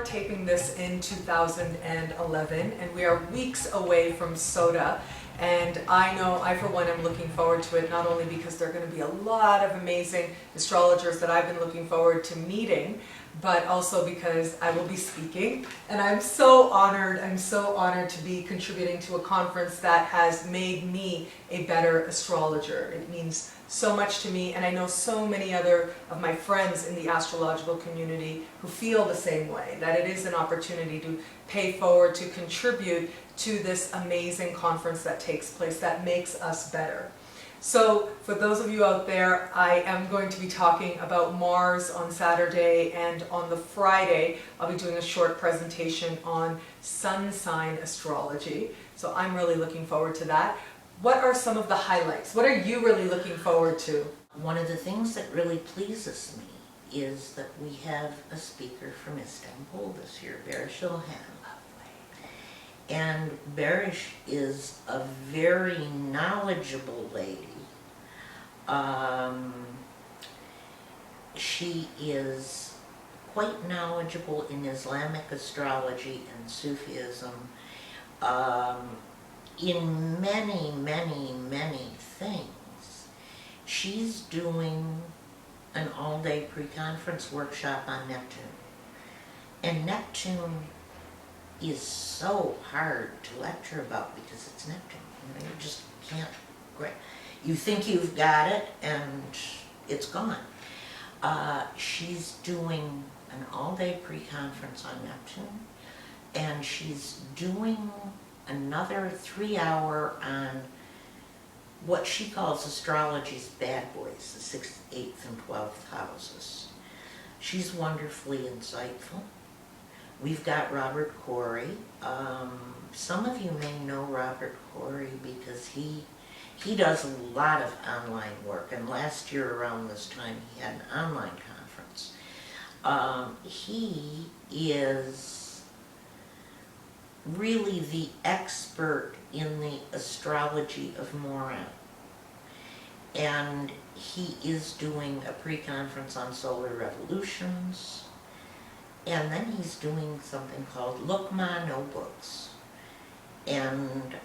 taping this in 2011, and we are weeks away from SOTA. And I for one am looking forward to it, not only because there are going to be a lot of amazing astrologers that I've been looking forward to meeting, but also because I will be speaking. And I'm so honored to be contributing to a conference that has made me a better astrologer. It means so much to me, and I know so many other of my friends in the astrological community who feel the same way, that it is an opportunity to pay forward, to contribute to this amazing conference that takes place, that makes us better. So for those of you out there, I am going to be talking about Mars on Saturday, and on the Friday I'll be doing a short presentation on sun sign astrology. So I'm really looking forward to that. What are some of the highlights? What are you really looking forward to? One of the things that really pleases me is that we have a speaker from Istanbul this year, Berish İlhan. And Berish is a very knowledgeable lady. She is quite knowledgeable in Islamic astrology and Sufism, in many, many, many things. She's doing an all-day pre-conference workshop on Neptune. And Neptune is so hard to lecture about because it's Neptune. You just can't grab. You think you've got it and it's gone. She's doing an all-day pre-conference on Neptune, and she's doing another 3-hour on what she calls astrology's bad boys, the 6th, 8th, and 12th houses. She's wonderfully insightful. We've got Robert Corey. Some of you may know Robert Corey because he does a lot of online work, and last year around this time he had an online conference. He is really the expert in the astrology of Moran, and he is doing a pre-conference on solar revolutions. And then he's doing something called Lukma Notebooks. And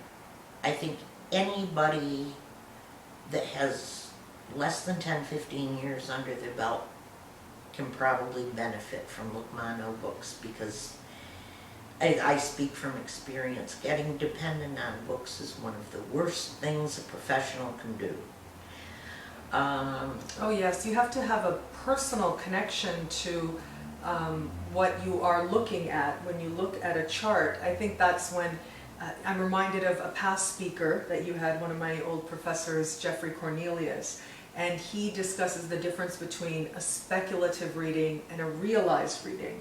I think anybody that has less than 10-15 years under their belt can probably benefit from Lukma Notebooks, because I speak from experience. Getting dependent on books is one of the worst things a professional can do. Oh yes, you have to have a personal connection to what you are looking at when you look at a chart. I think that's when I'm reminded of a past speaker that you had, one of my old professors, Jeffrey Cornelius, and he discusses the difference between a speculative reading and a realized reading.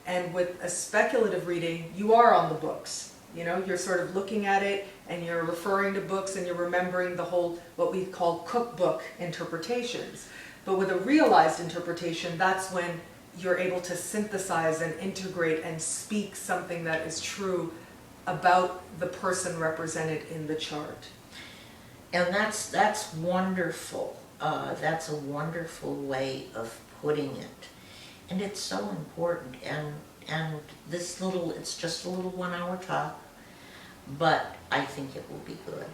And with a speculative reading, you are on the books. You know, you're sort of looking at it and you're referring to books and you're remembering the whole, what we call cookbook interpretations. But with a realized interpretation, that's when you're able to synthesize and integrate and speak something that is true about the person represented in the chart. And that's wonderful. That's a wonderful way of putting it. And it's so important. And this little, it's just a little 1-hour talk, but I think it will be good.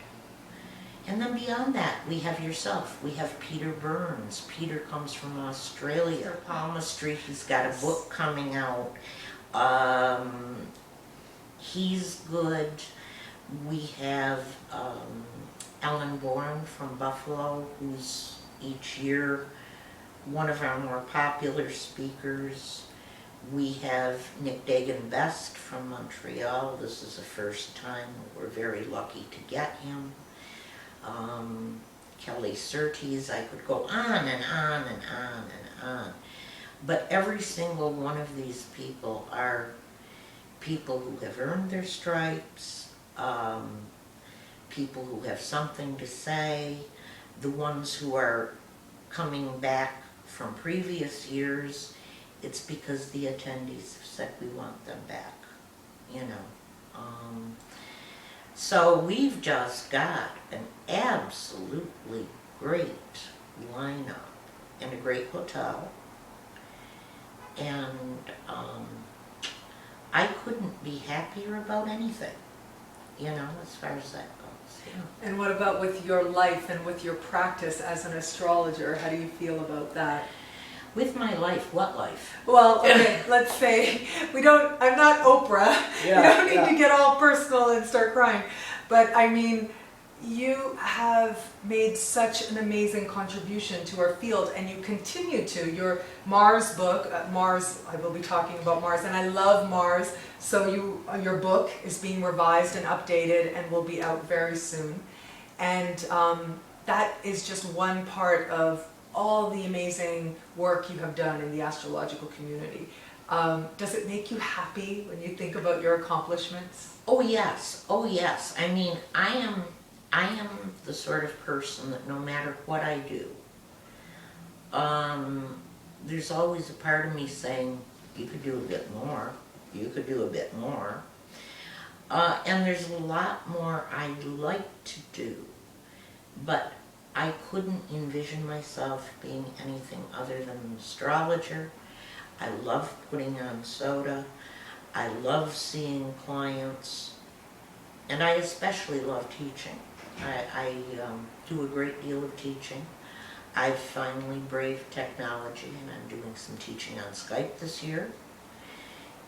And then beyond that, we have yourself. We have Peter Burns. Peter comes from Australia. Palmistry, he's got a book coming out. He's good. We have Ellen Bourne from Buffalo, who's each year one of our more popular speakers. We have Nick Dagan-Best from Montreal. This is the first time. We're very lucky to get him. Kelly Surtees, I could go on and on and on and on. But every single one of these people are people who have earned their stripes, people who have something to say, the ones who are coming back from previous years. It's because the attendees have said we want them back, you know. So we've just got an absolutely great lineup and a great hotel. And I couldn't be happier about anything, as far as that goes. And what about with your life and with your practice as an astrologer? How do you feel about that? With my life, what life? Well, okay, let's say I'm not Oprah. You don't need to get all personal and start crying. But I mean, you have made such an amazing contribution to our field, and you continue to. Your Mars book, Mars, I will be talking about Mars, and I love Mars, so your book is being revised and updated and will be out very soon. And that is just one part of all the amazing work you have done in the astrological community. Does it make you happy when you think about your accomplishments? Oh yes, oh yes. I mean, I am the sort of person that no matter what I do, there's always a part of me saying, you could do a bit more, you could do a bit more. And there's a lot more I'd like to do, but I couldn't envision myself being anything other than an astrologer. I love putting on SOTA. I love seeing clients, and I especially love teaching. I do a great deal of teaching. I've finally braved technology, and I'm doing some teaching on Skype this year.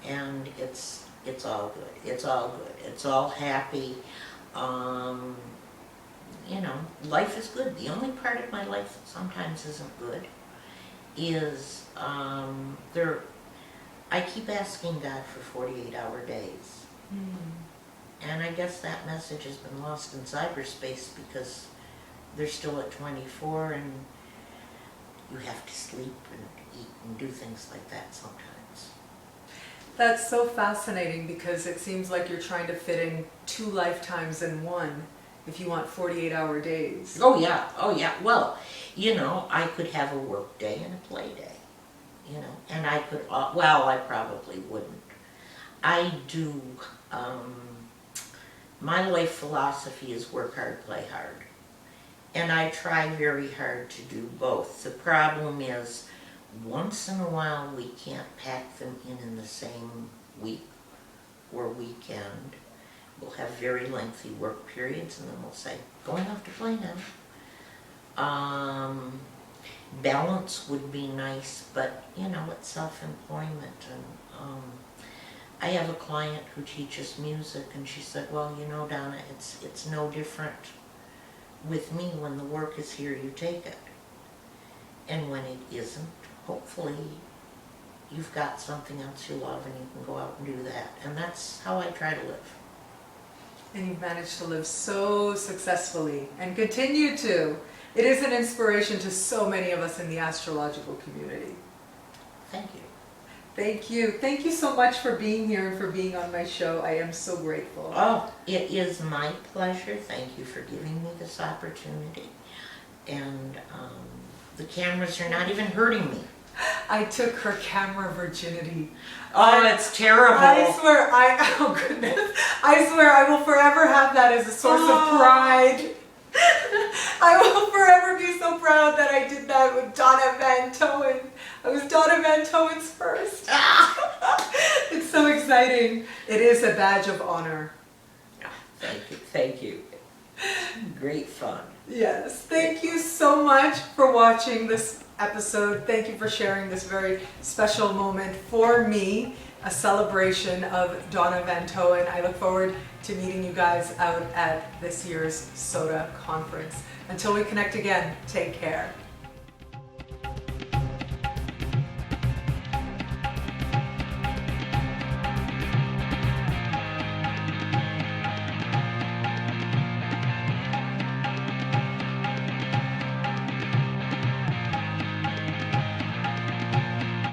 And it's all good. It's all good. It's all happy. Life is good. The only part of my life that sometimes isn't good is I keep asking God for 48-hour days. And I guess that message has been lost in cyberspace because they're still at 24 and you have to sleep and eat and do things like that sometimes. That's so fascinating because it seems like you're trying to fit in 2 lifetimes in one if you want 48-hour days. Oh yeah, oh yeah. Well, I could have a work day and a play day, and I could, I probably wouldn't. I do, my life philosophy is work hard, play hard. And I try very hard to do both. The problem is, once in a while we can't pack them in the same week or weekend. We'll have very lengthy work periods and then we'll say, going off to play now. Balance would be nice, but it's self-employment. And I have a client who teaches music and she said, well, Donna, it's no different with me. When the work is here, you take it. And when it isn't, hopefully you've got something else you love and you can go out and do that. And that's how I try to live. And you've managed to live so successfully and continue to. It is an inspiration to so many of us in the astrological community. Thank you. Thank you. Thank you so much for being here and for being on my show. I am so grateful. Oh, it is my pleasure. Thank you for giving me this opportunity. And the cameras are not even hurting me. I took her camera virginity. Oh, it's terrible. I swear, oh goodness. I swear I will forever have that as a source of pride. I will forever be so proud that I did that with Donna Van Toen. I was Donna Van Toen's first. It's so exciting. It is a badge of honor. Thank you, thank you. Great fun. Yes, thank you so much for watching this episode. Thank you for sharing this very special moment for me, a celebration of Donna Van Toen. I look forward to meeting you guys out at this year's SOTA conference. Until we connect again, take care.